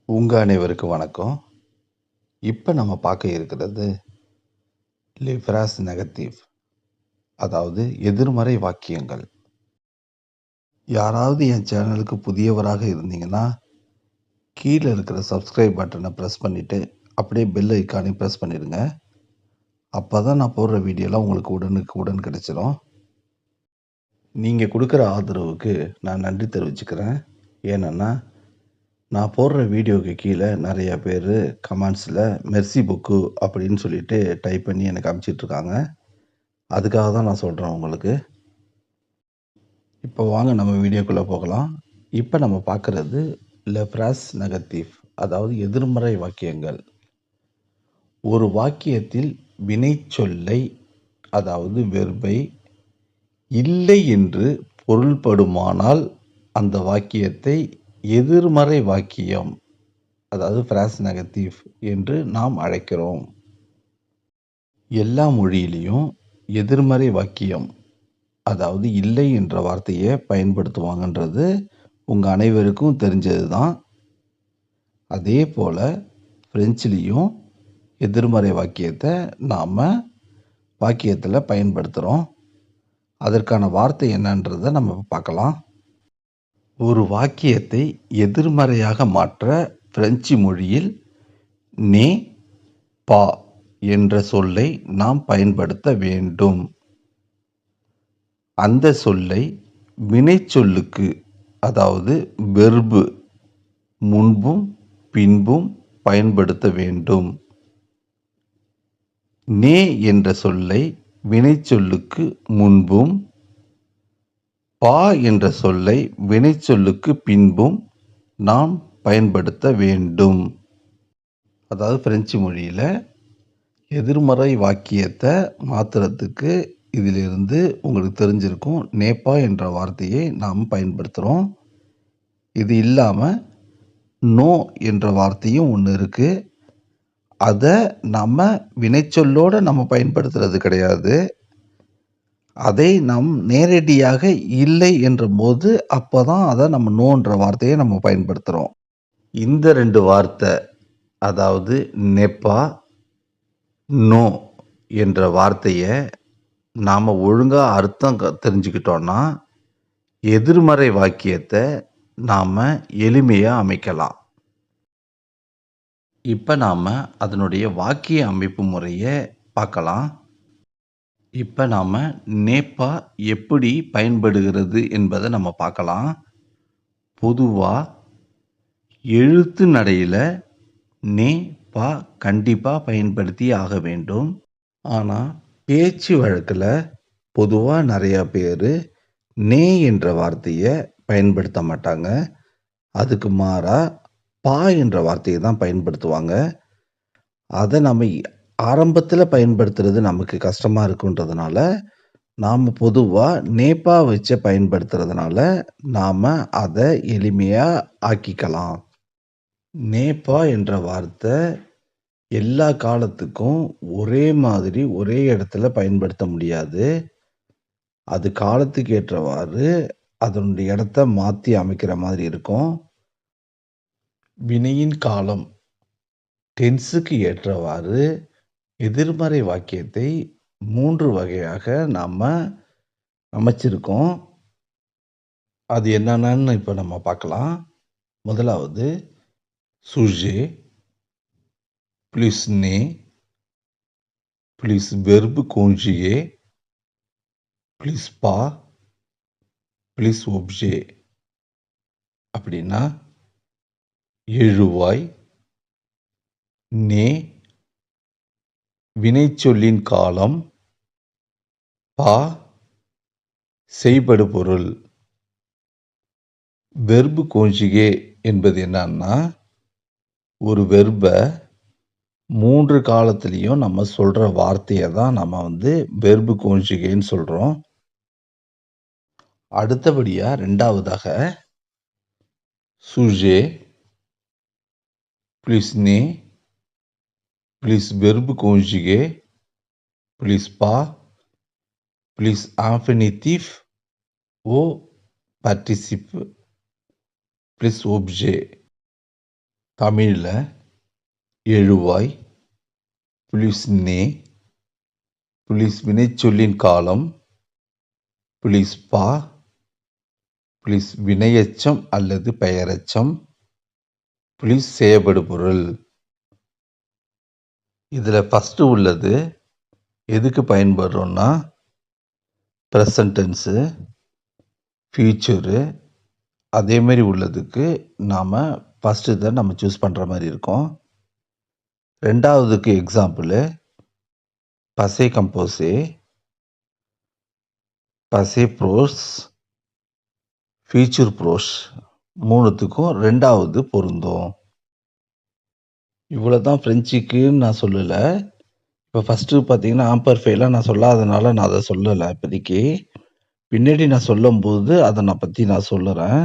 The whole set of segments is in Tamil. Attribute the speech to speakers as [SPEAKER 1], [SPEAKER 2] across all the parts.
[SPEAKER 1] உங்க அனைவருக்கும் வணக்கம். இப்ப நம்ம பார்க்க இருக்கிறது லிப்ராஸ் நெகட்டிவ், அதாவது எதிர்மறை வாக்கியங்கள். யாராவது என் சேனலுக்கு புதியவராக இருந்தீங்கன்னா, கீழ இருக்கிற சப்ஸ்கிரைப் பட்டனை பிரஸ் பண்ணிட்டு, அப்படியே பெல் ஐகானையும் பிரஸ் பண்ணிடுங்க. அப்பதான் நான் போடுற வீடியோலாம் உங்களுக்கு உடனுக்குடன் கிடைச்சிரும். நீங்க குடுக்குற ஆதரவுக்கு நான் நன்றி தெரிவிச்சுக்கிறேன். ஏனன்னா, நான் போடுற வீடியோக்கு கீழ நெறைய பேரு கமெண்ட்ஸ்ல மெர்சி புக்கு அப்படின்னு சொல்லிட்டு டைப் பண்ணி எனக்கு அனுப்பிச்சிட்டுருக்காங்க. அதுக்காக தான் நான் சொல்றேன் உங்களுக்கு. இப்போ வாங்க நம்ம வீடியோக்குள்ள போகலாம். இப்ப நம்ம பார்க்கிறது லெப்ராஸ் நெகட்டிவ், அதாவது எதிர்மறை வாக்கியங்கள். ஒரு வாக்கியத்தில் வினைச்சொல்லை, அதாவது வெர்பை இல்லை என்று பொருள்படுமானால் அந்த வாக்கியத்தை எதிர்மறை வாக்கியம், அதாவது பிராஸ் நெகட்டிவ் என்று நாம் அழைக்கிறோம். எல்லா மொழியிலையும் எதிர்மறை வாக்கியம், அதாவது இல்லை என்ற வார்த்தையை பயன்படுத்துவாங்கன்றது உங்க அனைவருக்கும் தெரிஞ்சது தான். அதே போல பிரெஞ்சுலேயும் எதிர்மறை வாக்கியத்தை நாம் வாக்கியத்தில் பயன்படுத்துகிறோம். அதற்கான வார்த்தை என்னன்றதை நம்ம பார்க்கலாம். ஒரு வாக்கியத்தை எதிர்மறையாக மாற்ற பிரெஞ்சு மொழியில் நே பா என்ற சொல்லை நாம் பயன்படுத்த வேண்டும். அந்த சொல்லை வினைச்சொல்லுக்கு, அதாவது வெர்பு முன்பும் பின்பும் பயன்படுத்த வேண்டும். நே என்ற சொல்லை வினைச்சொல்லுக்கு முன்பும், பா என்ற சொல்லை வினைச்சொல்லுக்கு பின்பும் நாம் பயன்படுத்த வேண்டும். அதாவது பிரெஞ்சு மொழியில் எதிர்மறை வாக்கியத்தை மாற்றுறதுக்கு இதிலிருந்து உங்களுக்கு தெரிஞ்சிருக்கும், நேப்பா என்ற வார்த்தையை நாம் பயன்படுத்துகிறோம். இது இல்லாமல் நோ என்ற வார்த்தையும் ஒன்று இருக்குது. அதை நம்ம வினைச்சொல்லோடு நம்ம பயன்படுத்துறது கிடையாது. அதை நாம் நேரடியாக இல்லை என்ற போது அப்போ தான் அதை நம்ம நோன்ற வார்த்தையை நம்ம பயன்படுத்துகிறோம். இந்த 2 வார்த்தை, அதாவது நெப்பா, நோ என்ற வார்த்தையை நாம் ஒழுங்காக அர்த்தம் தெரிஞ்சுக்கிட்டோன்னா எதிர்மறை வாக்கியத்தை நாம் எளிமையாக அமைக்கலாம். இப்போ நாம் அதனுடைய வாக்கிய அமைப்பு முறையை பார்க்கலாம். இப்போ நாம் நேப்பா எப்படி பயன்படுகிறது என்பதை நம்ம பார்க்கலாம். பொதுவாக எழுத்து நடையில் நே பா கண்டிப்பாக பயன்படுத்தி ஆக வேண்டும். ஆனால் பேச்சு வழக்கில் பொதுவாக நிறையா பேர் நே என்ற வார்த்தையை பயன்படுத்த மாட்டாங்க. அதுக்கு மாறாக பா என்ற வார்த்தையை தான் பயன்படுத்துவாங்க. அதை நம்ம ஆரம்பத்தில் பயன்படுத்துறது நமக்கு கஷ்டமாக இருக்குன்றதுனால நாம் பொதுவாக நேப்பா வச்சு பயன்படுத்துறதுனால நாம் அதை எளிமையாக ஆக்கிக்கலாம். நேப்பா என்ற வார்த்தை எல்லா காலத்துக்கும் ஒரே மாதிரி ஒரே இடத்துல பயன்படுத்த முடியாது. அது காலத்துக்கு ஏற்றவாறு அதனுடைய இடத்த மாற்றி அமைக்கிற மாதிரி இருக்கும். வினையின் காலம் டென்ஸுக்கு ஏற்றவாறு எதிர்மறை வாக்கியத்தை 3 வகையாக நாம் அமைச்சிருக்கோம். அது என்னென்னு இப்போ நம்ம பார்க்கலாம். முதலாவது சுஜே plus né plus verbe conjugué plus pas plus objet. அப்படின்னா எழுவாய், நே வினைச்சொல்லின் காலம், பா செய்படு பொருள். வெர்பு கோஞ்சுகே என்பது என்னன்னா, ஒரு வெர்பை 3 காலத்திலையும் நம்ம சொல்கிற வார்த்தையை தான் நம்ம வெர்பு கோஞ்சுகேன்னு சொல்கிறோம். அடுத்தபடியாக ரெண்டாவதாக சுஜே plus né plus verbe conjugué plus pas plus infinitif au participe plus objet. தமிழ்ல எழுவாய் ப்ளஸ் நே ப்ளஸ் வினைச்சொல்லின் காலம் ப்ளஸ் பா ப்ளஸ் வினையெச்சம் அல்லது பெயரெச்சம் ப்ளஸ் செயப்படுபொருள். இதுல ஃபர்ஸ்ட் உள்ளது எதுக்கு பயன்படுறோம்னா ப்ரெசன்ட் டென்ஸு, ஃபியூச்சரு, அதே மாதிரி உள்ளதுக்கு நாம ஃபர்ஸ்ட் இதை நம்ம சூஸ் பண்ற மாதிரி இருக்கும். ரெண்டாவதுக்கு example Bache கம்போசே, Bache pros, future pros மூணுத்துக்கும் ரெண்டாவது பொருந்தும். இவ்வளோதான் ஃப்ரெஞ்சுக்குன்னு நான் சொல்லலை. இப்போ ஃபஸ்ட்டு பார்த்தீங்கன்னா ஆம்பர்ஃபெயிலாக நான் சொல்லாதனால நான் அதை சொல்லலை இப்போதைக்கு. பின்னாடி நான் சொல்லும்போது அதை பற்றி நான் சொல்லுறேன்.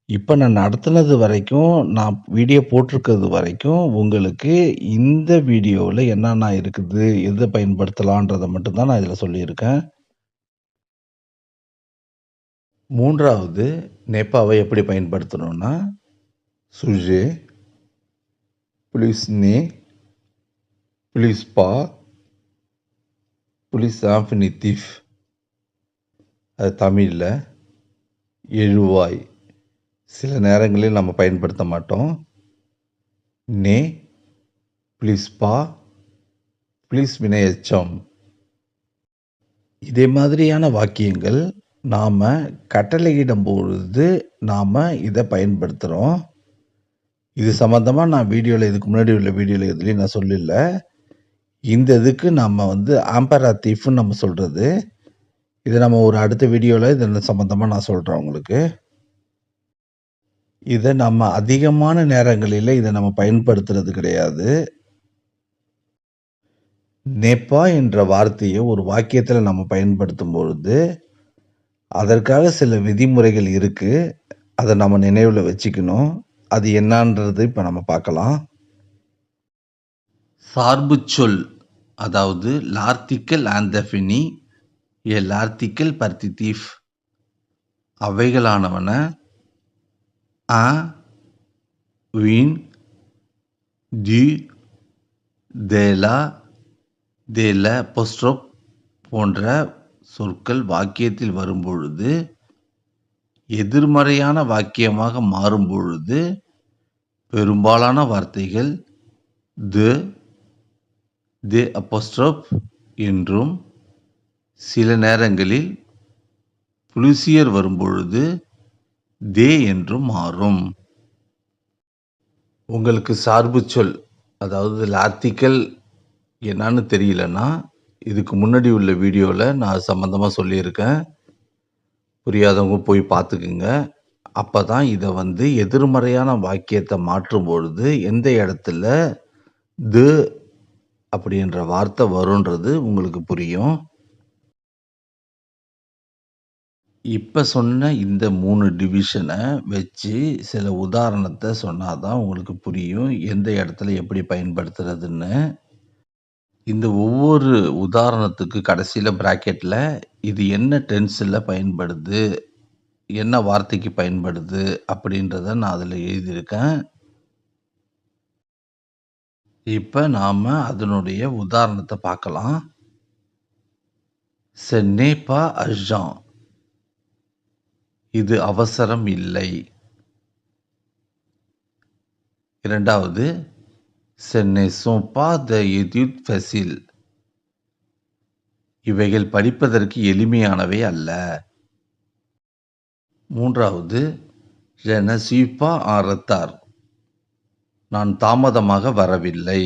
[SPEAKER 1] இப்போ நான் நடத்துனது வரைக்கும், நான் வீடியோ போட்டிருக்கிறது வரைக்கும் உங்களுக்கு இந்த வீடியோவில் என்னென்ன இருக்குது, எதை பயன்படுத்தலான்றதை மட்டும்தான் நான் இதில் சொல்லியிருக்கேன். மூன்றாவது நேப்பாவை எப்படி பயன்படுத்தணும்னா சுஜே ப்ளஸ் நே ப்ளஸ் பா ப்ளஸ் ஆஃபினிட்டிவ். அது தமிழில் எழுவாய். சில நேரங்களில் நம்ம பயன்படுத்த மாட்டோம். நே ப்ளஸ் பா ப்ளஸ் வினையெச்சம். இதே மாதிரியான வாக்கியங்கள் நாம் கட்டளையிடும் பொழுது நாம் இதை பயன்படுத்துகிறோம். இது சம்மந்தமாக நான் வீடியோவில் இதுக்கு முன்னாடி உள்ள வீடியோவில் எதுலேயும் நான் சொல்லல. இந்த இதுக்கு நம்ம ஆம்பராத்தீஃப்னு நம்ம சொல்கிறது. இதை நம்ம ஒரு அடுத்த வீடியோவில் இது சம்மந்தமாக நான் சொல்கிறேன் உங்களுக்கு. இதை நம்ம அதிகமான நேரங்களில் இதை நம்ம பயன்படுத்துறது கிடையாது. நேப்பா என்ற வார்த்தையை ஒரு வாக்கியத்தில் நம்ம பயன்படுத்தும் பொழுது அதற்காக சில விதிமுறைகள் இருக்கு. அதை நம்ம நினைவில் வச்சுக்கணும். அது என்னன்றது இப்போ நம்ம பார்க்கலாம். சார்பு சொல், அதாவது லார்த்திக்கல் ஆந்தஃபினி ஏ லார்த்திக்கல் பர்த்தித்தீஃப் அவைகளானவன அ வின் தி தேலா தேல பொஸ்ட்ரோப் போன்ற சொற்கள் வாக்கியத்தில் வரும்பொழுது எதிர்மறையான வாக்கியமாக மாறும் பொழுது பெரும்பாலான வார்த்தைகள் தி அப்போஸ்ட்ரோப் என்றும், சில நேரங்களில் புளுசியர் வரும்பொழுது தே என்றும் மாறும். உங்களுக்கு சார்பு சொல், அதாவது லார்த்திக்கல் என்னன்னு தெரியலன்னா இதுக்கு முன்னாடி உள்ள வீடியோவில் நான் சம்மந்தமாக சொல்லியிருக்கேன். புரியாதவங்க போய் பார்த்துக்குங்க. அப்போ தான் இதை எதிர்மறையான வாக்கியத்தை மாற்றும் பொழுது எந்த இடத்துல து அப்படின்ற வார்த்தை வரும்ன்றது உங்களுக்கு புரியும். இப்போ சொன்ன இந்த 3 டிவிஷனை வச்சு சில உதாரணத்தை சொன்னாதான் உங்களுக்கு புரியும் எந்த இடத்துல எப்படி பயன்படுத்துறதுன்னு. இந்த ஒவ்வொரு உதாரணத்துக்கு கடைசியில் பிராக்கெட்டில் இது என்ன டென்ஸில் பயன்படுது, என்ன வார்த்தைக்கு பயன்படுது அப்படின்றத நான் அதில் எழுதியிருக்கேன். இப்போ நாம் அதனுடைய உதாரணத்தை பார்க்கலாம். Ce n'est pas urgent. இது அவசரம் இல்லை. இரண்டாவது ce ne sont pas des études faciles. இவைகள் படிப்பதற்கு எளிமையானவை அல்ல. மூன்றாவது je ne suis pas en retard. நான் தாமதமாக வரவில்லை.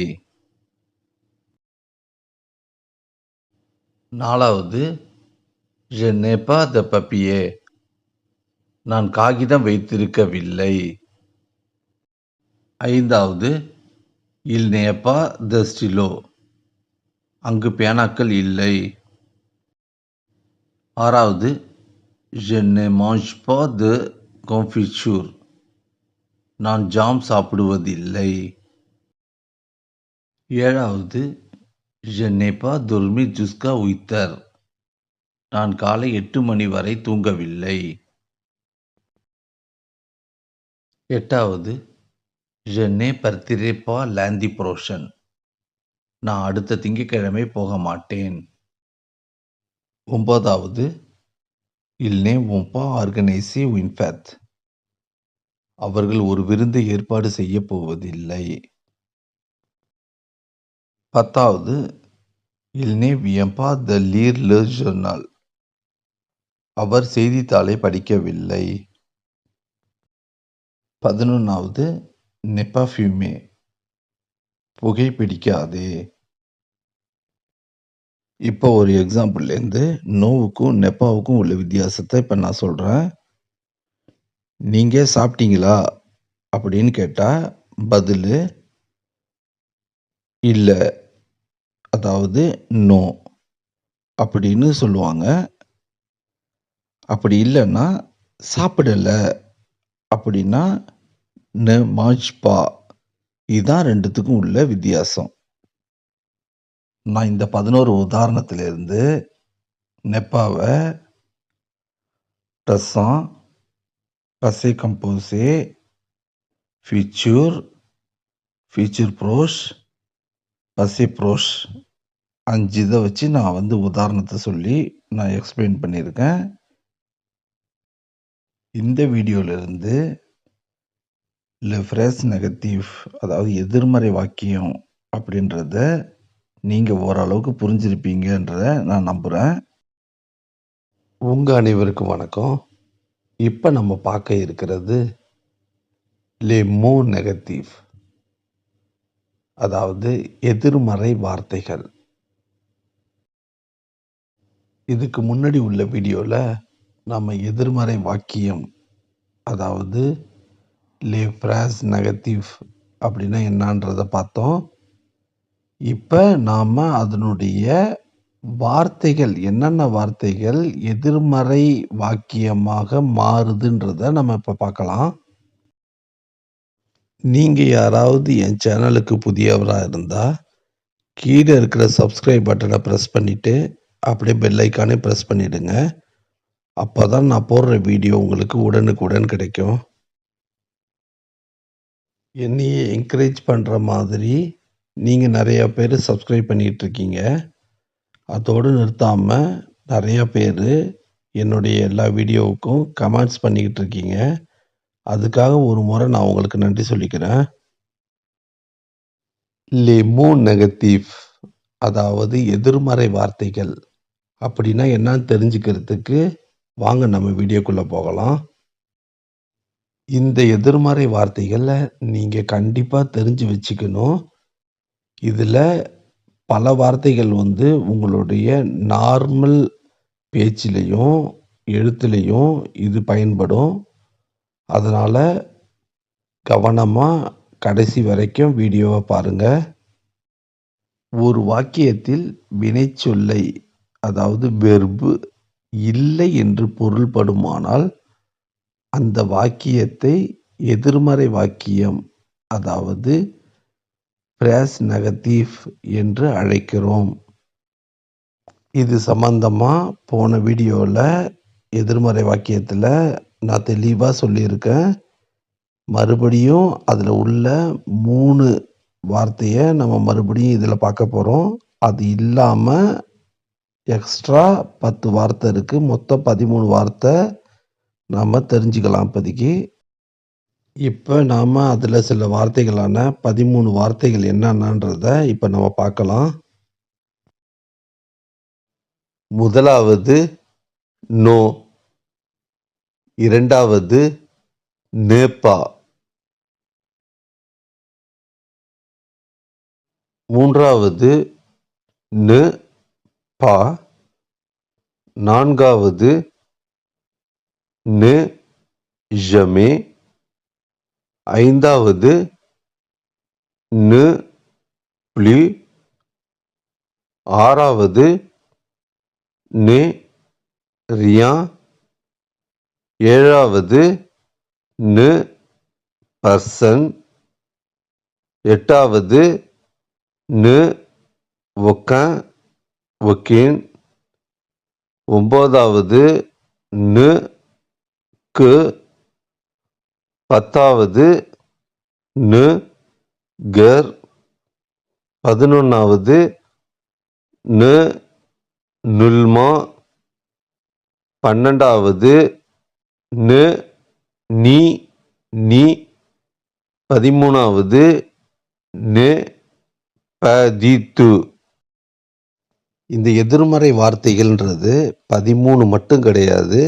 [SPEAKER 1] நாலாவது je n'ai pas de papier. நான் காகிதம் வைத்திருக்கவில்லை. ஐந்தாவது il n'est pas de stylo. அங்கு பேனாக்கள் இல்லை. ஆறாவது je ne mange pas de confiture. நான் ஜாம் சாப்பிடுவதில்லை. ஏழாவது je n'ai pas dormi jusqu'à 8 heures. நான் காலை 8 மணி வரை தூங்கவில்லை. எட்டாவது Je ne partirai pas lundi prochain. நான் அடுத்த திங்கட்கிழமை போக மாட்டேன். 9வது Ils ne vont pas organiser une fête. அவர்கள் ஒரு விருந்தை ஏற்பாடு செய்யப் போவதில்லை. 10வது Il ne vient pas de lire le journal. அவர் செய்தித்தாளை படிக்கவில்லை. 11வது Ne pas fumer. புகைப்பிடிக்காதே. இப்போ ஒரு எக்ஸாம்பிள்லேருந்து நோவுக்கும் நெப்பாவுக்கும் உள்ள வித்தியாசத்தை இப்போ நான் சொல்கிறேன். நீங்கள் சாப்பிட்டீங்களா அப்படின்னு கேட்டால் பதில் இல்லை, அதாவது நோ அப்படின்னு சொல்லுவாங்க. அப்படி இல்லைன்னா சாப்பிடலை அப்படின்னா ந மாஜ்பா. இதுதான் ரெண்டுத்துக்கும் உள்ள வித்தியாசம். நான் இந்த 11 உதாரணத்திலிருந்து நெப்பாவை பிரசன், பசே கம்போசே, ஃபியூச்சர், ஃபியூச்சர் ப்ரோஷ், பசே ப்ரோஷ் 5 இதை வச்சு நான் உதாரணத்தை சொல்லி நான் எக்ஸ்பிளைன் பண்ணியிருக்கேன். இந்த வீடியோவிலிருந்து le phrase நெகட்டிவ், அதாவது எதிர்மறை வாக்கியம் அப்படின்றத நீங்கள் ஓரளவுக்கு புரிஞ்சிருப்பீங்கன்றத நான் நம்புகிறேன். உங்கள் அனைவருக்கும் வணக்கம். இப்போ நம்ம பார்க்க இருக்கிறது les mots நெகட்டிவ், அதாவது எதிர்மறை வார்த்தைகள். இதுக்கு முன்னாடி உள்ள வீடியோவில் நம்ம எதிர்மறை வாக்கியம், அதாவது les phrases நெகட்டிவ் அப்படின்னா என்னன்றதை பார்த்தோம். இப்போ நாம் அதனுடைய வார்த்தைகள், என்னென்ன வார்த்தைகள் எதிர்மறை வாக்கியமாக மாறுதுன்றதை நம்ம இப்போ பார்க்கலாம். நீங்கள் யாராவது என் சேனலுக்கு புதியவராக இருந்தால் கீழே இருக்கிற சப்ஸ்கிரைப் பட்டனை ப்ரெஸ் பண்ணிவிட்டு அப்படியே பெல் ஐக்கானே ப்ரெஸ் பண்ணிவிடுங்க. அப்போ தான் நான் போடுற வீடியோ உங்களுக்கு உடனுக்குடன் கிடைக்கும். என்னையே என்கரேஜ் பண்ணுற மாதிரி நீங்கள் நிறையா பேர் சப்ஸ்கிரைப் பண்ணிகிட்ருக்கீங்க. அதோடு நிறுத்தாமல் நிறையா பேர் என்னுடைய எல்லா வீடியோவுக்கும் கமெண்ட்ஸ் பண்ணிக்கிட்டு இருக்கீங்க. அதுக்காக ஒரு முறை நான் உங்களுக்கு நன்றி சொல்லிக்கிறேன். les mots நெகட்டிவ், அதாவது எதிர்மறை வார்த்தைகள் அப்படின்னா என்னன்னு தெரிஞ்சுக்கிறதுக்கு வாங்க நம்ம வீடியோக்குள்ளே போகலாம். இந்த எதிர்மறை வார்த்தைகளை நீங்கள் கண்டிப்பாக தெரிஞ்சு வச்சுக்கணும். இதில் பல வார்த்தைகள் உங்களுடைய நார்மல் பேச்சிலையும் எழுத்துலையும் இது பயன்படும். அதனால் கவனமாக கடைசி வரைக்கும் வீடியோவை பாருங்கள். ஒரு வாக்கியத்தில் வினைச்சொல்லை, அதாவது வெர்பு இல்லை என்று பொருள்படுமானால் அந்த வாக்கியத்தை எதிர்மறை வாக்கியம், அதாவது பிரேஸ் நெகட்டிவ் என்று அழைக்கிறோம். இது சம்பந்தமாக போன வீடியோவில் எதிர்மறை வாக்கியத்தில் நான் தெளிவாக சொல்லியிருக்கேன். மறுபடியும் அதில் உள்ள 3 வார்த்தையை நம்ம மறுபடியும் இதில் பார்க்க போகிறோம். அது இல்லாமல் எக்ஸ்ட்ரா 10 வார்த்தை இருக்குது. மொத்தம் 13 வார்த்தை நாம் தெரிஞ்சுக்கலாம் இப்போதைக்கு. இப்போ நாம் அதில் சில வார்த்தைகளான 13 வார்த்தைகள் என்னென்னன்றதை இப்போ நம்ம பார்க்கலாம். முதலாவது நோ, இரண்டாவது நேப்பா, மூன்றாவது நு பா, நான்காவது நு ஜமே, ஐந்தாவது நு ப்ளு, ஆறாவது நு ரியான், ஏழாவது நு பர்சன், எட்டாவது நு ஒக்கன் ஒக்கின், ஒன்பதாவது நு கு, பத்தாவது நு கர். 11வது நு நுல்மா. 12வது நு நீ நீ. 13வது நு பதித்து. இந்த எதிர்மறை வார்த்தைகள்ன்றது 13 மட்டும் கிடையாது.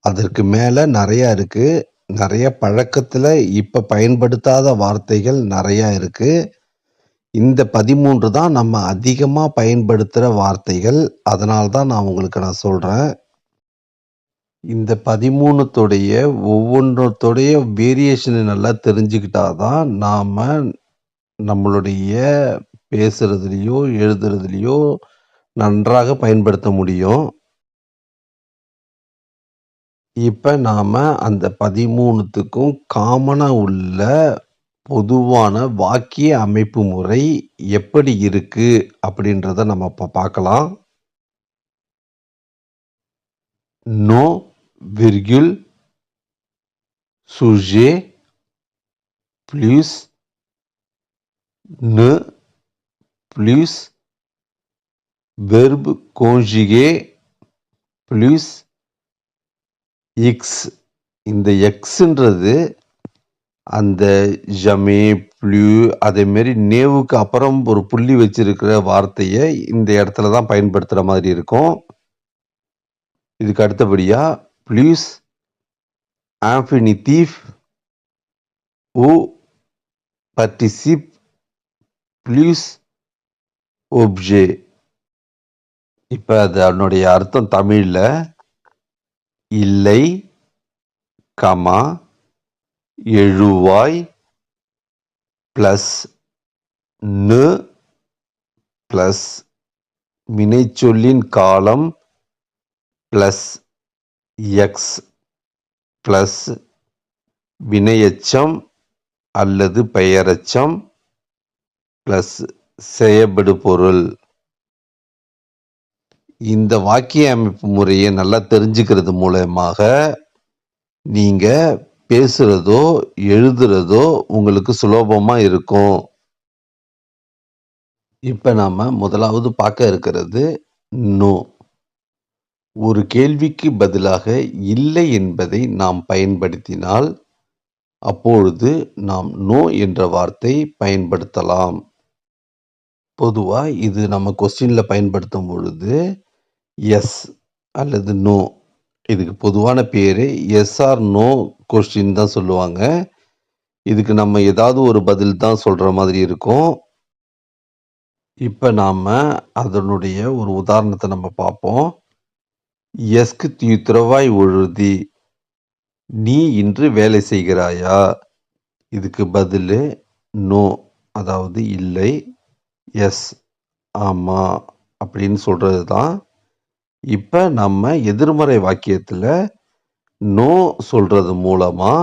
[SPEAKER 1] அதற்கு மேல நிறைய இருக்கு. நிறைய பழக்கத்துல இப்ப பயன்படுத்தாத வார்த்தைகள் நிறைய இருக்கு. இந்த 13 தான் நம்ம அதிகமா பயன்படுத்துற வார்த்தைகள். அதனால தான் நான் சொல்றேன். இந்த 13த்துடைய ஒவ்வொன்றத்துடைய வேரியேஷனை நல்லா தெரிஞ்சுக்கிட்டாதான் நாம நம்மளுடைய பேசுறதுலயோ, எழுதுறதுலயோ நன்றாக பயன்படுத்த முடியும். இப்ப நாம அந்த 13த்துக்கும் காமனா உள்ள பொதுவான வாக்கிய அமைப்பு முறை எப்படி இருக்கு அப்படின்றத நம்ம இப்ப பார்க்கலாம். நோ, விர்குல், sujet plus ne plus verbe conjugué plus x. இந்த எக்ஸ்ன்றது அந்த ஜமே ப்ளூ அதே மாதிரி நேவுக்கு அப்புறம் ஒரு புள்ளி வச்சிருக்கிற வார்த்தையை இந்த இடத்துல தான் பயன்படுத்துற மாதிரி இருக்கும். இதுக்கு அடுத்தபடியா blues infinitif ou participe plus objet. இப்ப அதனுடைய அர்த்தம் தமிழ்ல இல்லை, கமா, எழுவாய் பிளஸ் நு பிளஸ் வினைச்சொல்லின் காலம் பிளஸ் எக்ஸ் பிளஸ் வினையெச்சம் அல்லது பெயரெச்சம் பிளஸ் செயபடு பொருள். இந்த வாக்கிய அமைப்பு முறையை நல்லா தெரிஞ்சுக்கிறது மூலமாக நீங்க பேசுறதோ எழுதுறதோ உங்களுக்கு சுலபமா இருக்கும். இப்ப நாம முதலாவது பார்க்க இருக்கிறது நோ. ஒரு கேள்விக்கு பதிலாக இல்லை என்பதை நாம் பயன்படுத்தினால் அப்பொழுது நாம் நோ என்ற வார்த்தை பயன்படுத்தலாம். பொதுவா இது நம்ம கொஸ்டின்ல பயன்படுத்தும் பொழுது எஸ் அல்லது நோ, இதுக்கு பொதுவான பேரு எஸ் ஆர் நோ கொஸ்டின் தான் சொல்லுவாங்க. இதுக்கு நம்ம ஏதாவது ஒரு பதில் தான் சொல்ற மாதிரி இருக்கும். இப்ப நாம அதனுடைய ஒரு உதாரணத்தை நம்ம பார்ப்போம். எஸ்க்கு தீத்திரவாய் உழுதி, நீ இன்று வேலை செய்கிறாயா? இதுக்கு பதில் நோ, அதாவது இல்லை. எஸ், ஆமா அப்படின்னு சொல்றது தான். இப்ப நம்ம எதிர்மறை வாக்கியத்துல நோ சொல்றது மூலமா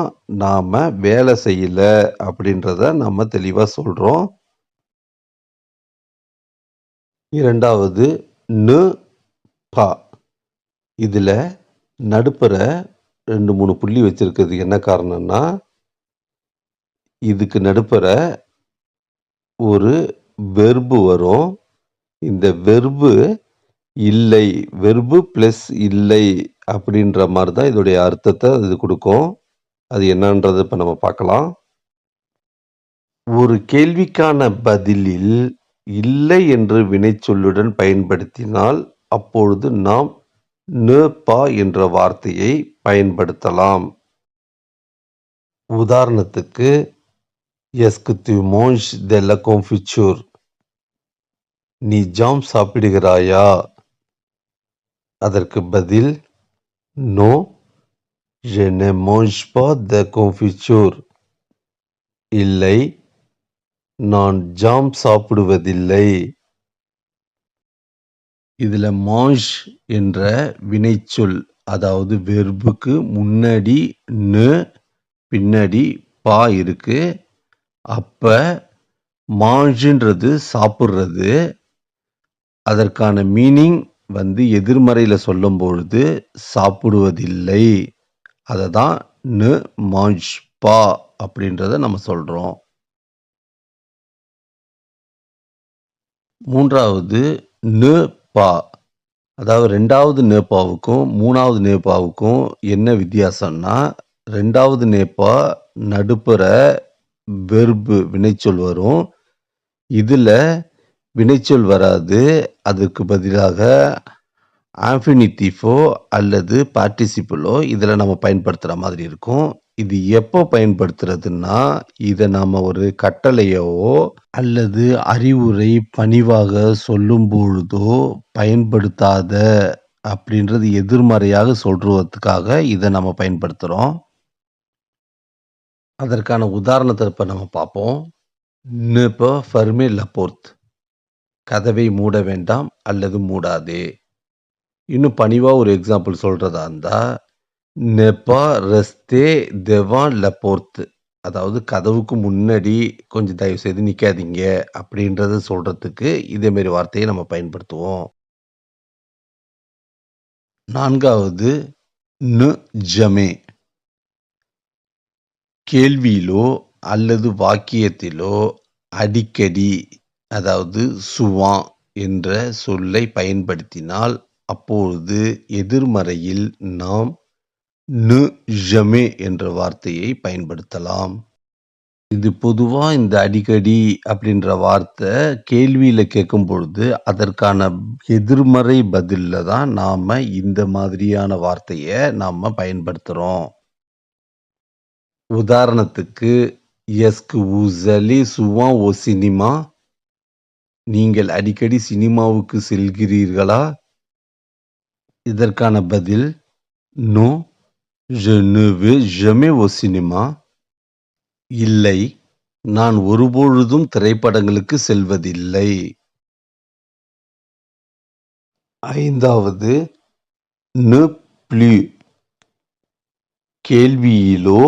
[SPEAKER 1] நாம வேலை செய்யல அப்படின்றத நம்ம தெளிவா சொல்றோம். இரண்டாவது நு பா. இதுல நடுப்புற 2-3 புள்ளி வச்சிருக்கிறது என்ன காரணம்னா, இதுக்கு நடுப்புற ஒரு வெர்பு வரும். இந்த வெர்பு இல்லை, வெர்பு பிளஸ் இல்லை அப்படின்ற மாதிரி தான் இதோடைய அர்த்தத்தை இது கொடுக்கும். அது என்னன்றது இப்ப நம்ம பார்க்கலாம். ஒரு கேள்விக்கான பதிலில் இல்லை என்று வினைச்சொல்லுடன் பயன்படுத்தினால் அப்பொழுது நாம் ne pas என்ற வார்த்தையை பயன்படுத்தலாம். உதாரணத்துக்கு est-ce que tu manges de la confiture? நீ ஜாம் சாப்பிடுகிறாயா? அதற்கு பதில் non, je ne mange pas de confiture. இல்லை, நான் ஜாம் சாப்பிடுவதில்லை. இதுல மாஞ்ச் என்ற வினைச்சொல், அதாவது வெர்புக்கு முன்னாடி நு பின்னாடி பா இருக்கு. அப்ப மாஞ்சுன்றது சாப்பிடுறது. அதற்கான மீனிங் எதிர்மறையில சொல்லும் பொழுது சாப்பிடுவதில்லை. அததான் நு மாஞ்ச் பா அப்படின்றத நம்ம சொல்றோம். 3வது ந, பா. அதாவது 2வது நேபாவுக்கும் 3வது நேபாவுக்கும் என்ன வித்தியாசம்னா, 2வது நேபா நடுப்புற வெர்பு வினைச்சொல் வரும். இதுல வினைச்சொல் வராது. அதுக்கு பதிலாக ஆன்ஃபினிட்டிவோ அல்லது பார்ட்டிசிபிளோ இதுல நம்ம பயன்படுத்துற மாதிரி இருக்கும். இது எப்போ பயன்படுத்துறதுன்னா, இத நாம ஒரு கட்டளையவோ அல்லது அறிவுரை பணிவாக சொல்லும்பொழுதோ பயன்படுத்தாத அப்படின்றது எதிர்மறையாக சொல்றதுக்காக இத நம்ம பயன்படுத்துறோம். அதற்கான உதாரணத்த இப்ப நம்ம பார்ப்போம். "Ne pas fermer la porte." கதவை மூட வேண்டாம் அல்லது மூடாதே. இன்னும் பணிவா ஒரு எக்ஸாம்பிள் சொல்றதா இருந்தா, "Ne pas rester devant la porte." அதாவது கதவுக்கு முன்னாடி கொஞ்சம் தயவு செய்து நிக்காதீங்க அப்படின்றத சொல்றதுக்கு இதே மாரி வார்த்தைய நம்ம பயன்படுத்துவோம். 4வது "ne jamais." கேள்வியிலோ அல்லது வாக்கியத்திலோ அடிக்கடி, அதாவது souvent என்ற சொல்லை பயன்படுத்தினால், அப்பொழுது எதிர்மறையில் நாம் "ne jamais" என்ற வார்த்தையை பயன்படுத்தலாம். இது பொதுவா இந்த அடிக்கடி அப்படின்ற வார்த்தை கேள்வியில கேட்கும்பொழுது, அதற்கான எதிர்மறை பதில்ல தான் நாம இந்த மாதிரியான வார்த்தைய நாம பயன்படுத்துறோம். உதாரணத்துக்கு, "Est-ce que vous allez souvent au cinéma?" நீங்கள் அடிக்கடி சினிமாவுக்கு செல்கிறீர்களா? இதற்கான பதில், "Non, je ne vais jamais au cinéma." இல்லை, நான் ஒருபொழுதும் திரைப்படங்களுக்கு செல்வதில்லை. 5வது "ne plus." கேள்வியிலோ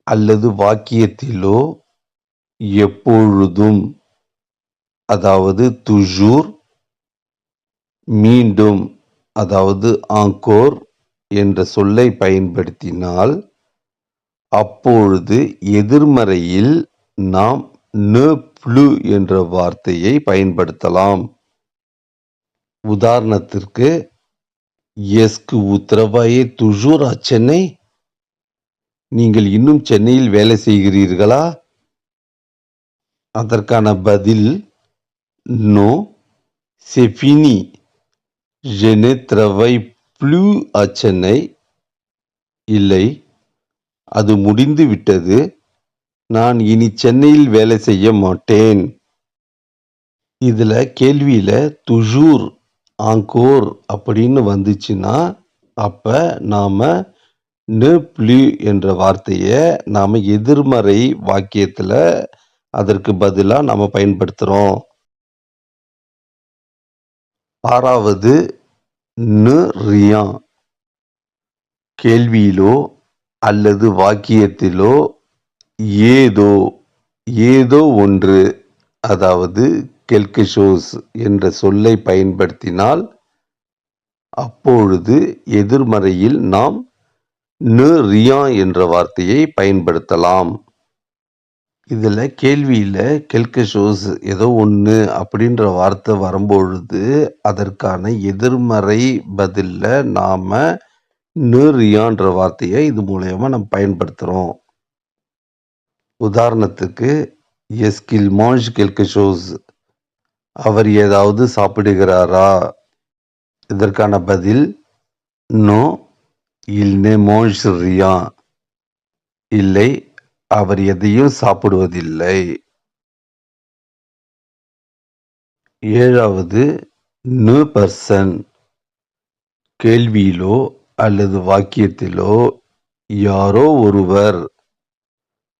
[SPEAKER 1] அல்லது வாக்கியத்திலோ எப்பொழுதும், அதாவது toujours, மீண்டும், அதாவது encore என்ற சொல்லை பயன்படுத்தினால், அப்பொழுது எதிர்மறையில் நாம் ne plus என்ற வார்த்தையை பயன்படுத்தலாம். உதாரணத்திற்கு, "Est-ce que vous travaillez toujours à Chennai?" நீங்கள் இன்னும் சென்னையில் வேலை செய்கிறீர்களா? அதற்கான பதில், "Non, c'est fini. Je ne travaille plus à Chennai." இல்லை, அது முடிந்து விட்டது. நான் இனி சென்னையில் வேலை செய்ய மாட்டேன். இதுல கேள்வியில toujours, encore அப்படின்னு வந்துச்சுன்னா, அப்ப நாம ne plus என்ற வார்த்தைய நாம எதிர்மறை வாக்கியத்துல அதற்கு பதிலா நாம பயன்படுத்துறோம். 6வது ne rien. கேள்வியிலோ அல்லது வாக்கியத்திலோ ஏதோ, ஏதோ ஒன்று, அதாவது quelque chose என்ற சொல்லை பயன்படுத்தினால், அப்பொழுது எதிர்மறையில் நாம் ne rien என்ற வார்த்தையை பயன்படுத்தலாம். இதுல கேள்வியில quelque chose, ஏதோ ஒண்ணு அப்படின்ற வார்த்தை வரும்பொழுது, அதற்கான எதிர்மறை பதில்ல நாம ne rienன்ற வார்த்தைய இது மூலியமா நம்ம பயன்படுத்துறோம். உதாரணத்துக்கு, "Est-ce qu'il mange quelque chose?" அவர் ஏதாவது சாப்பிடுகிறாரா? இதற்கான பதில், "Non, il ne mange rien." இல்லை, அவர் எதையும் சாப்பிடுவதில்லை. 7வது ne person. கேள்வியிலோ அல்லது வாக்கியத்திலோ யாரோ ஒருவர்,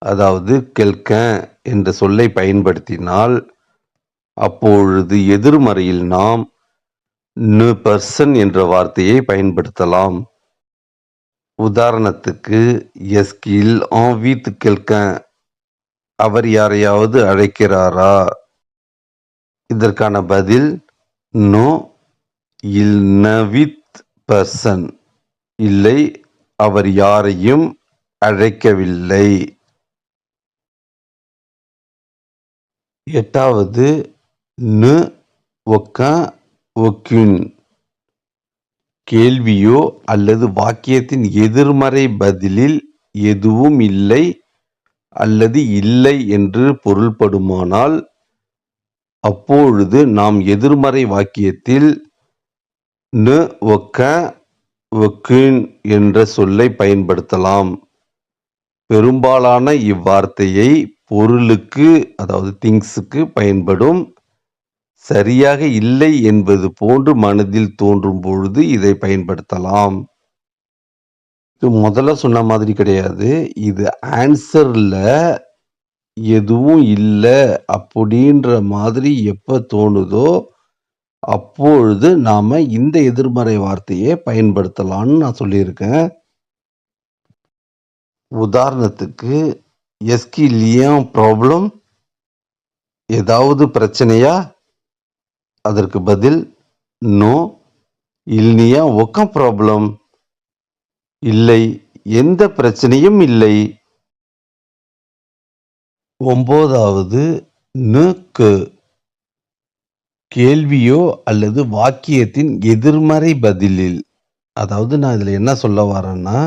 [SPEAKER 1] அதாவது quelqu'un என்ற சொல்லை பயன்படுத்தினால், அப்பொழுது எதிர்மறையில் நாம் ne person என்ற வார்த்தையை பயன்படுத்தலாம். உதாரணத்துக்கு, "Est-ce qu'il invite quelqu'un?" அவர் யாரையாவது அழைக்கிறாரா? இதற்கான பதில், "Non, il n'invite personne." இல்லை, அவர் யாரையும் அழைக்கவில்லை. 8வது நு ஒக்கன் ஒக்குன். கேள்வியோ அல்லது வாக்கியத்தின் எதிர்மறை பதிலில் எதுவும் இல்லை அல்லது இல்லை என்று பொருள்படுமானால் அப்பொழுது நாம் எதிர்மறை வாக்கியத்தில் நு ஒக்கன் ஒக்குன் என்ற சொல்லை பயன்படுத்தலாம். பெரும்பாலான இவ்வார்த்தையை பொருளுக்கு அதாவது திங்ஸுக்கு பயன்படும். சரியாக இல்லை என்பது போன்று மனதில் தோன்றும் பொழுது இதை பயன்படுத்தலாம். இது முதல்ல சொன்ன மாதிரி கிடையாது. இது ஆன்சர்ல எதுவும் இல்ல அப்படின்ற மாதிரி எப்ப தோணுதோ அப்பொழுது நாம இந்த எதிர்மறை வார்த்தையை பயன்படுத்தலாம்னு நான் சொல்லியிருக்கேன். உதாரணத்துக்கு எஸ்கி லியான் ப்ராப்ளம், ஏதாவது பிரச்சனையா? அதற்கு பதில் நோ. இல்னியா ஒக்கன் ப்ராப்ளம், இல்லை, எந்த பிரச்சனையும் இல்லை. 9வது நுக்கு. கேள்வியோ அல்லது வாக்கியத்தின் எதிர்மறை பதிலில். அதாவது நான் இதுல என்ன சொல்ல வரேன்னா,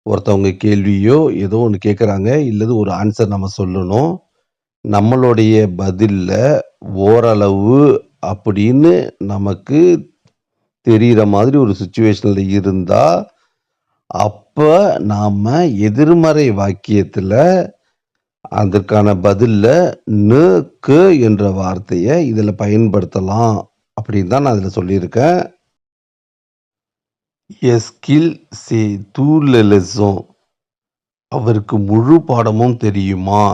[SPEAKER 1] ஒருத்தவங்க கேள்வியோ ஏதோ ஒன்று கேட்குறாங்க, இல்லது ஒரு ஆன்சர் நம்ம சொல்லணும். நம்மளுடைய பதில்ல ஓரளவு அப்படின்னு நமக்கு தெரிகிற மாதிரி ஒரு சுச்சுவேஷனில் இருந்தா அப்ப நாம எதிர்மறை வாக்கியத்துல அதற்கான பதில்ல நுக்கு என்ற வார்த்தையை இதுல பயன்படுத்தலாம் அப்படின்னு தான் நான் இதுல சொல்லியிருக்கேன். எஸ்கில் சே tout les leçons. அவருக்கு முழு பாடமும் தெரியுமா?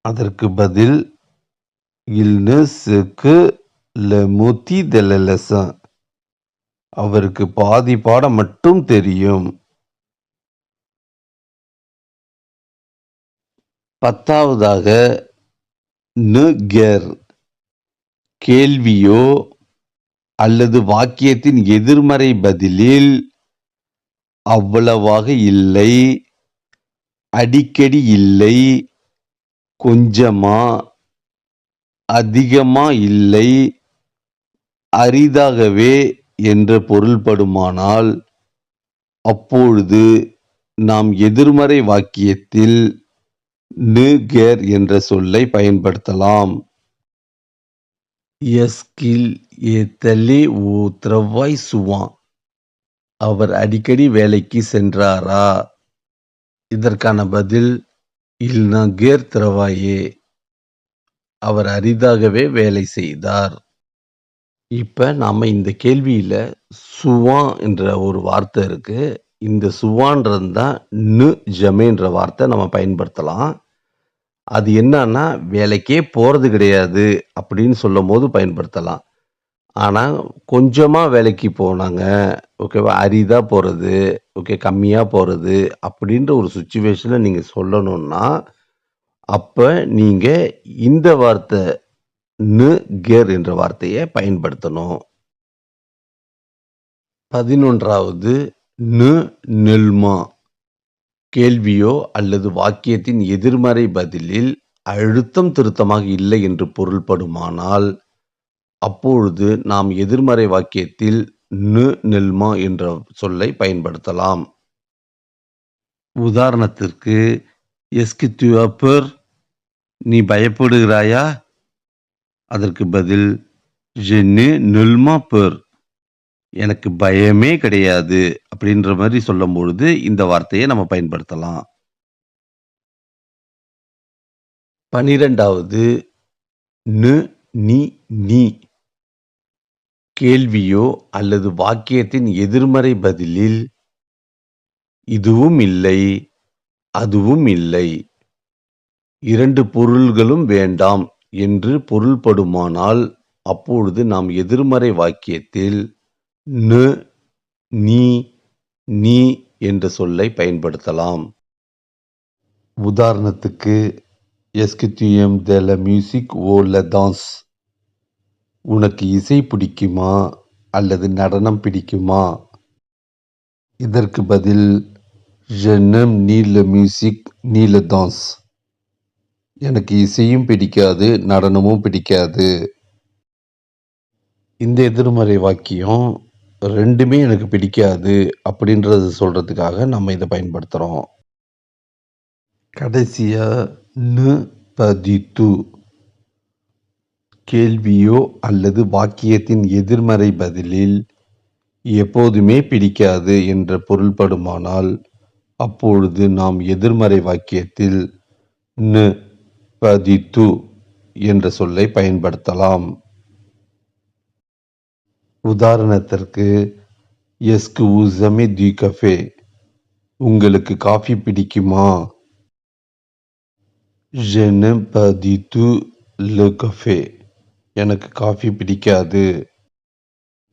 [SPEAKER 1] அதற்கு பதில் il ne sait que le moitié de la leçon. அவருக்கு பாதி பாடம் மட்டும் தெரியும். 10வதாக நு கெர். கேள்வியோ அல்லது வாக்கியத்தின் எதிர்மறை பதிலில் அவ்வளவாக இல்லை, அடிக்கடி இல்லை, கொஞ்சமா, அதிகமா இல்லை, அரிதாகவே என்ற பொருள்படுமானால் அப்பொழுது நாம் எதிர்மறை வாக்கியத்தில் நு கெர் என்ற சொல்லை பயன்படுத்தலாம். எஸ்கில் ஏத்தலே ஓ த்ரவாய் சுவான். அவர் அடிக்கடி வேலைக்கு சென்றாரா? இதற்கான பதில் இல் நா கெர் த்ரவாயே. அவர் அரிதாகவே வேலை செய்தார். இப்ப நாம இந்த கேள்வியில சுவான் என்ற ஒரு வார்த்தை இருக்கு. இந்த சுவான்றது தான் நு ஜமேன்ற வார்த்தை நம்ம பயன்படுத்தலாம். அது என்னன்னா வேலைக்கே போறது கிடையாது அப்படின்னு சொல்லும் போது பயன்படுத்தலாம். ஆனா கொஞ்சமா வேலைக்கு போனாங்க, ஓகேவா, அரிதா போறது, ஓகே, கம்மியா போறது அப்படின்ற ஒரு சுச்சுவேஷன்ல நீங்க சொல்லணும்னா அப்ப நீங்க இந்த வார்த்தை நு கெர் என்ற வார்த்தையை பயன்படுத்தணும். 11வது நு நெல்மா. கேள்வியோ அல்லது வாக்கியத்தின் எதிர்மறை பதிலில் அழுத்தம் திருத்தமாக இல்லை என்று பொருள்படுமானால் அப்பொழுது நாம் எதிர்மறை வாக்கியத்தில் நு நெல்மா என்ற சொல்லை பயன்படுத்தலாம். உதாரணத்திற்கு எஸ்கி tu as peur? நீ பயப்படுகிறாயா? அதற்கு பதில் je n'ai nullement peur. எனக்கு பயமே கிடையாது அப்படின்ற மாதிரி சொல்லும் பொழுது இந்த வார்த்தையை நம்ம பயன்படுத்தலாம். 12வது நு நீ நீ. கேள்வியோ அல்லது வாக்கியத்தின் எதிர்மறை பதிலில் இதுவும் இல்லை, அதுவும் இல்லை, இரண்டு பொருள்களும் வேண்டாம் என்று பொருள்படுமானால் அப்பொழுது நாம் எதிர்மறை வாக்கியத்தில் நு நீ நீ என்ற சொல்லை பயன்படுத்தலாம். உதாரணத்துக்கு எஸ்கி tu aimes de la musique ou la danse? உனக்கு இசை பிடிக்குமா அல்லது நடனம் பிடிக்குமா? இதற்கு பதில் je n'aime ni la musique ni la danse. எனக்கு இசையும் பிடிக்காது, நடனமும் பிடிக்காது. இந்த எதிர்மறை வாக்கியம் 2மே எனக்கு பிடிக்காது அப்படின்றத சொல்றதுக்காக நம்ம இத பயன்படுத்துறோம். கடைசியா "ந பதித்து" கேள்வியோ அல்லது வாக்கியத்தின் எதிர்மறை பதிலில் எப்போதுமே பிடிக்காது என்ற பொருள்படுமானால், அப்பொழுது நாம் எதிர்மறை வாக்கியத்தில் "ந பதித்து" என்ற சொல்லை பயன்படுத்தலாம். உதாரணத்திற்கு, "எஸ்கு vous aimez du café?" உங்களுக்கு காஃபி பிடிக்குமா? "Je n'aime pas du tout le café." எனக்கு காஃபி பிடிக்காது.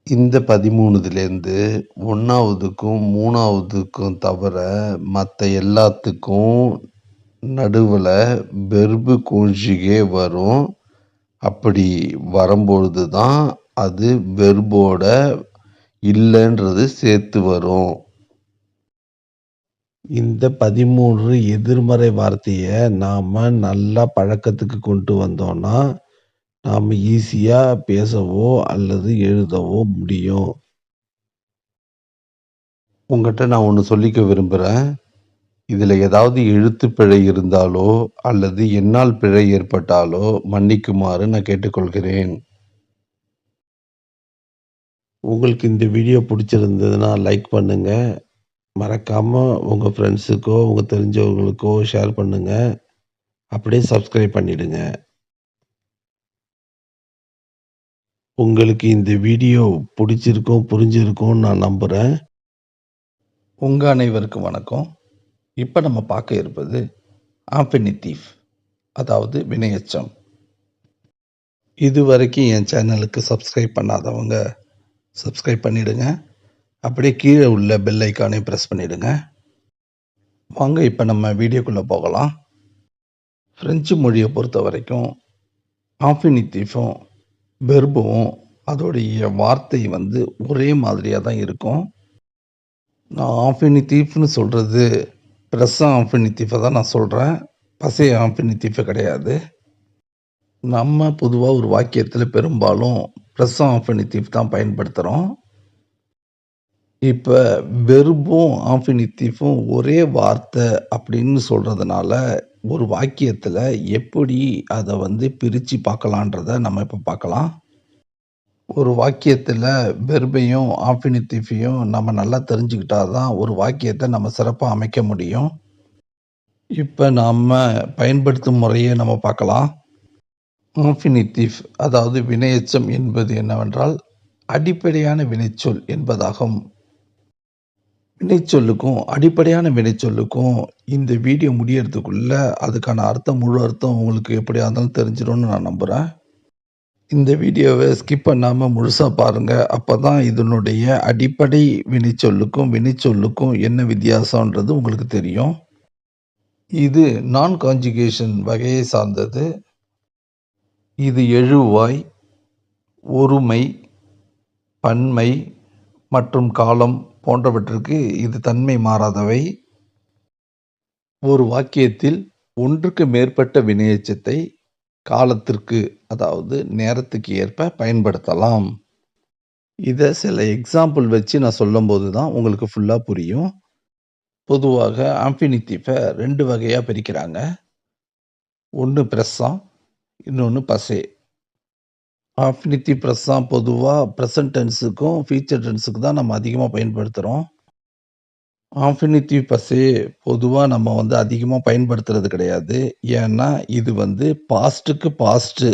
[SPEAKER 1] இந்த 13லேருந்து 1வதுக்கும் 3வதுக்கும் தவிர மத்த எல்லாத்துக்கும் நடுவுல வெர்பு கான்ஜுகே வரும். அப்படி வரும்பொழுது தான் அது வெர்போட இல்லன்றது சேர்த்து வரும். இந்த 13 எதிர்மறை வார்த்தைய நாம நல்லா பழக்கத்துக்கு கொண்டு வந்தோம்னா, நாம ஈஸியா பேசவோ அல்லது எழுதவோ முடியும். உங்கட்ட நான் ஒண்ணு சொல்லிக்க விரும்புறேன். இதுல ஏதாவது எழுத்துப் பிழை இருந்தாலோ, அல்லது எண்ணால் பிழை ஏற்பட்டாலோ மன்னிக்குமாறு நான் கேட்டுக்கொள்கிறேன். உங்களுக்கு இந்த வீடியோ பிடிச்சிருந்ததுன்னா லைக் பண்ணுங்க. மறக்காம உங்க ஃப்ரெண்ட்ஸுக்கோ, உங்க தெரிஞ்சவங்களுக்கோ ஷேர் பண்ணுங்க. அப்படியே சப்ஸ்கிரைப் பண்ணிடுங்க. உங்களுக்கு இந்த வீடியோ பிடிச்சிருக்கும், புரிஞ்சிருக்கும்னு நான் நம்புறேன். உங்க அனைவருக்கும் வணக்கம். இப்ப நம்ம பார்க்க இருப்பது ஆஃபினிட்டிவ், அதாவது வினையெச்சம். இதுவரைக்கும் என் சேனலுக்கு சப்ஸ்கிரைப் பண்ணாதவங்க சப்ஸ்கிரைப் பண்ணிடுங்க. அப்படியே கீழே உள்ள பெல் ஐகானை பிரஸ் பண்ணிடுங்க. வாங்க இப்ப நம்ம வீடியோக்குள்ள போகலாம். பிரெஞ்சு மொழியை பொறுத்த வரைக்கும் ஆஃபினிட்டிவும் வெர்பும் அதோடைய வார்த்தை வந்து ஒரே மாதிரியா தான் இருக்கும். நான் ஆஃபினிட்டிவ்னு சொல்றது ப்ரெசன்ட் ஆஃபினிட்டிவை தான் நான் சொல்றேன். பசே ஆஃபினிட்டிவ் கிடையாது. நம்ம பொதுவா ஒரு வாக்கியத்துல பெரும்பாலும் ப்ரெசன்ட் ஆஃபினிட்டிவ் தான் பயன்படுத்துறோம். இப்ப வெர்பும் ஆஃபினிட்டிவும் ஒரே வார்த்தை அப்படின்னு சொல்றதுனால, ஒரு வாக்கியத்துல எப்படி அத வந்து பிரிச்சு பார்க்கலான்றத நம்ம இப்ப பார்க்கலாம். ஒரு வாக்கியத்துல வெர்பையும், ஆஃபினிட்டிவையும் நம்ம நல்லா தெரிஞ்சுக்கிட்டா தான் ஒரு வாக்கியத்த நம்ம சிறப்பா அமைக்க முடியும். இப்ப நாம பயன்படுத்தும் முறைய நம்ம பார்க்கலாம். ஆஃபினிட்டிவ் அதாவது வினையெச்சம் என்பது என்னவென்றால், அடிப்படையான வினைச்சொல் என்பதாகும். வினைச்சொல்லுக்கும், அடிப்படையான வினைச்சொல்லுக்கும் இந்த வீடியோ முடியறதுக்குள்ள அதுக்கான அர்த்தம், முழு அர்த்தம் உங்களுக்கு எப்படியா இருந்தாலும் தெரிஞ்சிரும்னு நான் நம்புறேன். இந்த வீடியோவை ஸ்கிப் பண்ணாம முழுசா பாருங்க. அப்பதான் இதனுடைய அடிப்படை வினைச்சொல்லுக்கும், வினைச்சொல்லுக்கும் என்ன வித்தியாசம்ன்றது உங்களுக்கு தெரியும். இது நான் கான்ஜுகேஷன் வகையை சார்ந்தது. இது எழுவாய், ஒருமை, பன்மை மற்றும் காலம் போன்றவற்றுக்கு இது தன்மை மாறாதவை. ஒரு வாக்கியத்தில் ஒன்றுக்கு மேற்பட்ட வினையெச்சத்தை காலத்திற்கு, அதாவது நேரத்துக்கு ஏற்ப பயன்படுத்தலாம். இத சில எக்ஸாம்பிள் வச்சு நான் சொல்லும்போது தான் உங்களுக்கு ஃபுல்லா புரியும். பொதுவாக ஆஃபினிட்டிவ 2 வகையா பிரிக்கிறாங்க. ஒண்ணு ப்ரெசன்ட், இன்னொன்னு பசே. ஆஃபினிட்டிவ் ப்ரெசன்ட் பொதுவா பிரசன்ட் டென்ஸுக்கும், ஃபியூச்சர் டென்ஸுக்கு தான் நம்ம அதிகமா பயன்படுத்துறோம். ஆஃபினிட்டிவ் பசே பொதுவா நம்ம வந்து அதிகமா பயன்படுத்துறது கிடையாது. ஏன்னா, இது வந்து பாஸ்ட்டுக்கு பாஸ்ட்டு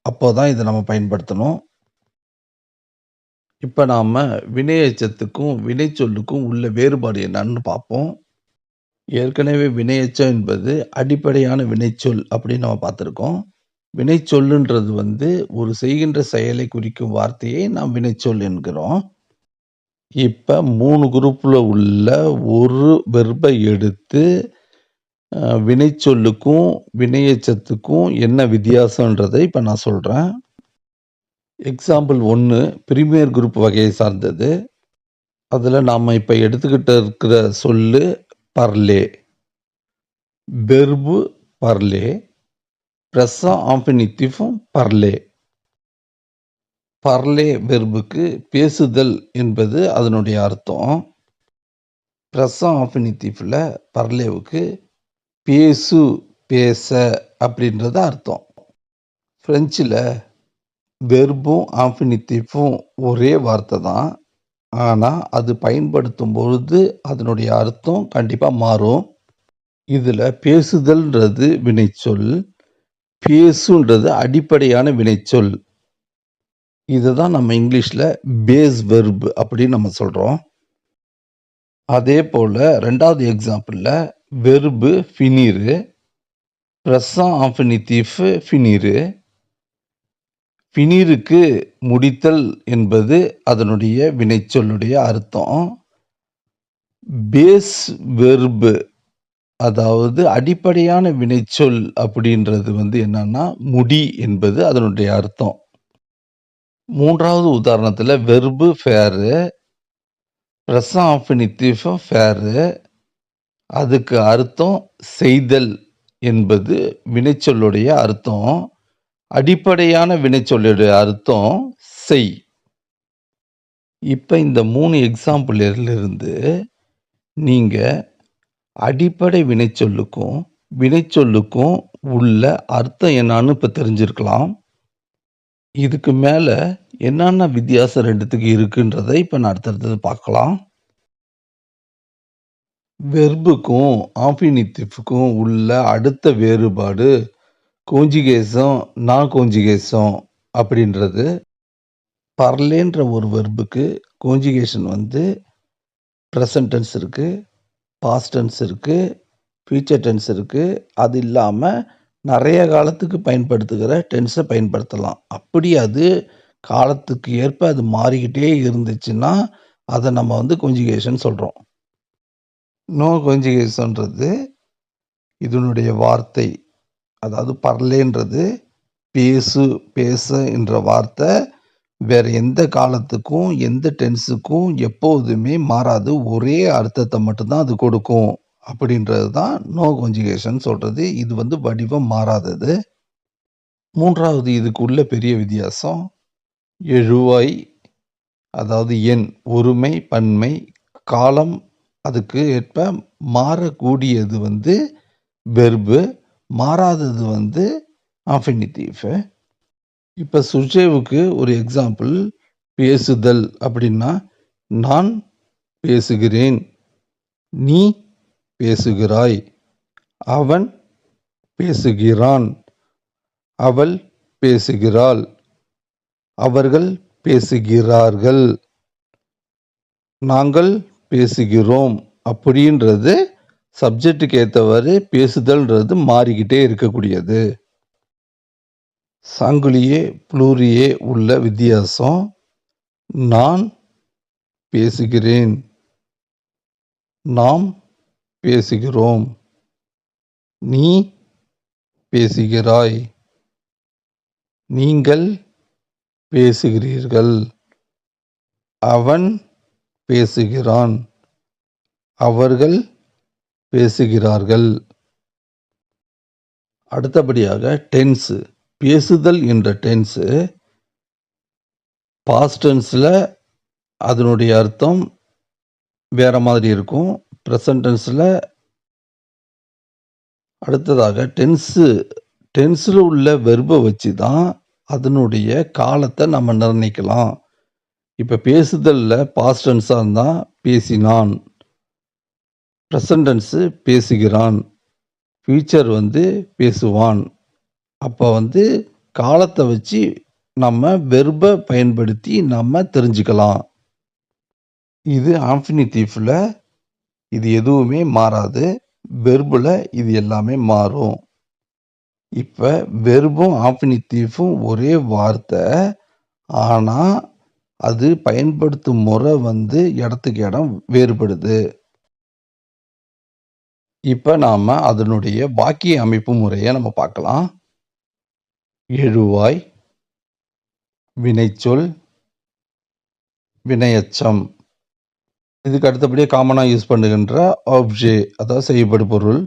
[SPEAKER 1] அப்போதான் இத நம்ம பயன்படுத்தணும். இப்ப நாம வினையெச்சத்துக்கும், வினைச்சொல்லுக்கும் உள்ள வேறுபாடு என்னன்னு பார்ப்போம். ஏற்கனவே வினையெச்சம் என்பது அடிப்படையான வினைச்சொல் அப்படின்னு நம்ம பார்த்துருக்கோம். வினைச்சொல்லுன்றது வந்து ஒரு செய்கின்ற செயலை குறிக்கும் வார்த்தையை நாம் வினைச்சொல் என்கிறோம். இப்ப 3 குரூப்ல உள்ள ஒரு வெர்பை எடுத்து வினைச்சொல்லுக்கும், வினையெச்சத்துக்கும் என்ன வித்தியாசம்ன்றதை இப்ப நான் சொல்றேன். எக்ஸாம்பிள் 1 பிரிமியர் குரூப் வகையை சார்ந்தது. அதுல நாம இப்ப எடுத்துக்கிட்டு இருக்கிற சொல்லு பர்லே. Verb பர்லே, present இன்ஃபினிட்டிவும் பர்லே. பர்லே வெர்புக்கு பேசுதல் என்பது அதனுடைய அர்த்தம். ப்ரெசன்ட் இன்ஃபினிட்டிவ்ல பர்லேவுக்கு பேசு, பேச அப்படின்றது அர்த்தம். ஃப்ரெஞ்சில் வெர்பும் இன்ஃபினிட்டிவும் ஒரே வார்த்தை தான். ஆனால் அது பயன்படுத்தும் பொழுது அதனுடைய அர்த்தம் கண்டிப்பாக மாறும். இதில் பேசுதல்ன்றது வினைச்சொல், பேசுன்றது அடிப்படையான வினைச்சொல். இதை தான் நம்ம இங்கிலீஷில் பேஸ் வெர்ப் அப்படின்னு நம்ம சொல்கிறோம். அதே போல் ரெண்டாவது எக்ஸாம்பிளில் வெர்பு ஃபினிரு, ப்ரெசன்ட் இன்ஃபினிட்டிவ் ஃபினிரு. ஃபினிருக்கு முடித்தல் என்பது அதனுடைய வினைச்சொல்லுடைய அர்த்தம். பேஸ் வெர்பு அதாவது அடிப்படையான வினைச்சொல் அப்படின்றது என்னன்னா முடி என்பது அதனுடைய அர்த்தம். மூன்றாவது உதாரணத்தில் verb fare, present infinitive fare, அதுக்கு அர்த்தம் செய்தல் என்பது வினைச்சொல்லுடைய அர்த்தம். அடிப்படையான வினைச்சொல்லுடைய அர்த்தம் செய். இப்போ இந்த 3 எக்ஸாம்பிளிலிருந்து நீங்கள் அடிப்படை வினைச்சொல்லுக்கும் உள்ள அர்த்தம் என்னான்னு இப்போ தெரிஞ்சிருக்கலாம். இதுக்கு மேலே என்னென்ன வித்தியாசம் ரெண்டுத்துக்கு இருக்குன்றதை இப்போ நான் அடுத்தடுத்தது பார்க்கலாம். வெர்புக்கும் இன்ஃபினிட்டிவ்க்கும் உள்ள அடுத்த வேறுபாடு கோஞ்சுகேஷன், நான் கோஞ்சுகேஷன் அப்படின்றது. பர்லேன்ற ஒரு வெர்புக்கு கோஞ்சுகேஷன் ப்ரெசன்ட் டென்ஸ் இருக்குது, பாஸ்ட் டென்ஸ் இருக்குது, ஃபியூச்சர் டென்ஸ் இருக்குது. அது இல்லாமல் நிறைய காலத்துக்கு பயன்படுத்துகிற டென்ஸை பயன்படுத்தலாம். அப்படி அது காலத்துக்கு ஏற்ப அது மாறிக்கிட்டே இருந்துச்சுன்னா அதை நம்ம கோஞ்சுகேஷன் சொல்கிறோம். நோ கோஞ்சுகேஷன்றது இதனுடைய வார்த்தை, அதாவது பர்லேன்றது பேசு, பேச என்ற வார்த்தை வேற எந்த காலத்துக்கும் எந்த டென்ஸுக்கும் எப்போதுமே மாறாது. ஒரே அர்த்தத்தை மட்டும்தான் அது கொடுக்கும் அப்படின்றது தான் நோ கோஞ்சுகேஷன் சொல்கிறது. இது வடிவம் மாறாதது. மூன்றாவது இதுக்கு உள்ள பெரிய வித்தியாசம் எழுவாய், அதாவது எண், ஒருமை, பன்மை, காலம் அதுக்கு ஏற்ப மாறக்கூடியது வெர்பு, மாறாதது இன்ஃபினிட்டிவ். இப்போ சுஜேவுக்கு ஒரு எக்ஸாம்பிள் பேசுதல் அப்படின்னா நான் பேசுகிறேன், நீ பேசுகிறாய், அவன் பேசுகிறான், அவள் பேசுகிறாள், அவர்கள் பேசுகிறார்கள், நாங்கள் பேசுகிறோம் அப்படின்றது சப்ஜெக்டுக்கு ஏற்றவாறு பேசுதல்ன்றது மாறிக்கிட்டே இருக்கக்கூடியது. சாங்குலியே ப்ளூரியே உள்ள வித்தியாசம் நான் பேசுகிறேன், நாம் பேசுகிறோம், நீ பேசுகிறாய், நீங்கள் பேசுகிறீர்கள், அவன் பேசுகிறான், அவர்கள் பேசுகிறார்கள். அடுத்தபடியாக டென்ஸு. பேசுதல் என்ற டென்ஸு பாஸ்ட் டென்ஸில் அதனுடைய அர்த்தம் வேற மாதிரி இருக்கும். ப்ரெசன்ட் டென்ஸில் அடுத்ததாக டென்ஸில் உள்ள வெர்பை வச்சு தான் அதனுடைய காலத்தை நம்ம நிர்ணயிக்கலாம். இப்போ பேசுதலில் பாஸ்ட் டென்ஸாக இருந்தால் பேசினான், ப்ரெசன்ட் டென்ஸு பேசுகிறான், ஃபியூச்சர் பேசுவான். அப்போ காலத்தை வச்சு நம்ம வெர்பை பயன்படுத்தி நம்ம தெரிஞ்சுக்கலாம். இது இன்ஃபினிட்டிவ்ல இது எதுவுமே மாறாது. வெர்பில் இது எல்லாமே மாறும். இப்போ வெர்பும் இன்ஃபினிட்டிவும் ஒரே வார்த்தை, ஆனால் அது பயன்படுத்தும் முறை இடத்துக்கு இடம் வேறுபடுது. இப்போ நாம் அதனுடைய வாக்கிய அமைப்பு முறையை நம்ம பார்க்கலாம். எழுவாய், வினைச்சொல், வினையெச்சம். இதுக்கு அடுத்தபடியாக காமனாக யூஸ் பண்ணுகின்ற ஆப்ஜே, அதாவது செய்யப்படு பொருள்.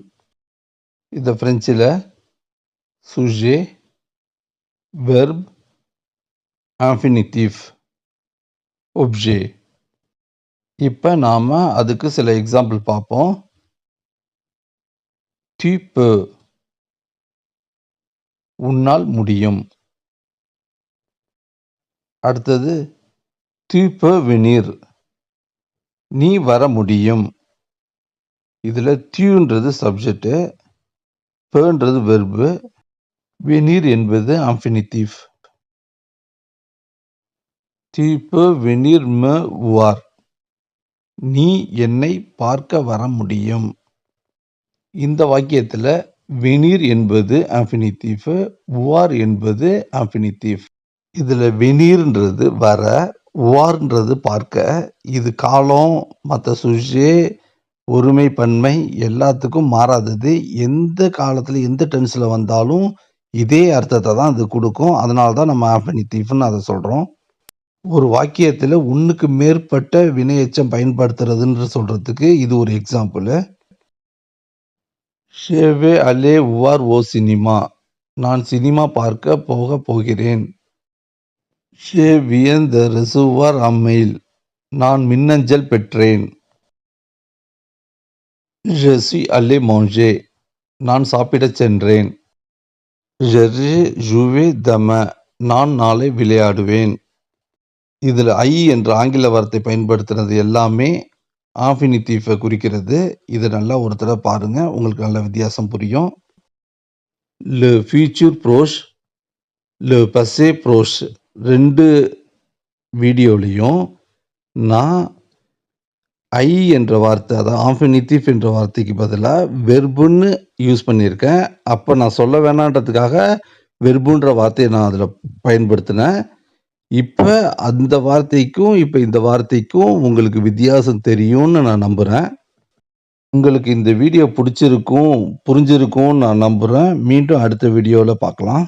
[SPEAKER 1] இந்த ஃப்ரெஞ்சில் sujet, verbe, infinitif, objet. இப்ப நாம அதுக்கு சில எக்ஸாம்பிள் பார்ப்போம். tu peux, உன்னால் முடியும். அடுத்தது tu peux venir, நீ வர முடியும். இதுல tuன்றது சப்ஜெக்ட், peன்றது வெர்பு, venir என்பது infinitif. tu peux venir me voir, நீ என்னை பார்க்க வர முடியும். இந்த வாக்கியத்துல venir என்பது infinitif, voir என்பது infinitif. இதுல venirன்றது வர, voirன்றது பார்க்க. இது காலம், மற்ற sujet, ஒருமை பன்மை எல்லாத்துக்கும் மாறாதது. எந்த காலத்துல எந்த டென்ஸ்ல வந்தாலும் இதே அர்த்தத்தை தான் அது கொடுக்கும். அதனால தான் நம்ம infinitifன்னு அதை சொல்றோம். ஒரு வாக்கியத்துல ஒண்ணுக்கு மேற்பட்ட வினையெச்சம் பயன்படுத்துறதுன்னு சொல்றதுக்கு இது ஒரு example. Je vais aller voir au cinéma, நான் சினிமா பார்க்க போகிறேன். Je viens de recevoir un mail, நான் மின்னஞ்சல் பெற்றேன். Je suis allé manger, நான் சாப்பிடச் சென்றேன். Je jouer demain, நான் நாளை விளையாடுவேன். இதுல I என்ற ஆங்கில வார்த்தை பயன்படுத்துறது எல்லாமே ஆஃபினிட்டிவை குறிக்கிறது. இதை நல்லா ஒரு தடவை பாருங்க, உங்களுக்கு நல்ல வித்தியாசம் புரியும். le futur proche, le passé proche, ரெண்டு வீடியோலையும் நான் ஐ என்ற வார்த்தை, அதாவது ஆஃபினிட்டிவ் என்ற வார்த்தைக்கு பதிலாக வெர்புன்னு யூஸ் பண்ணியிருக்கேன். அப்போ நான் சொல்ல வேணான்றதுக்காக வெர்புன்ற வார்த்தையை நான் அதில் பயன்படுத்தினேன். இப்போ அந்த வார்த்தைக்கும் இப்போ இந்த வார்த்தைக்கும் உங்களுக்கு வித்தியாசம் தெரியும்னு நான் நம்புகிறேன். உங்களுக்கு இந்த வீடியோ பிடிச்சிருக்கும், புரிஞ்சிருக்கும்னு நான் நம்புகிறேன். மீண்டும் அடுத்த வீடியோவில் பார்க்கலாம்.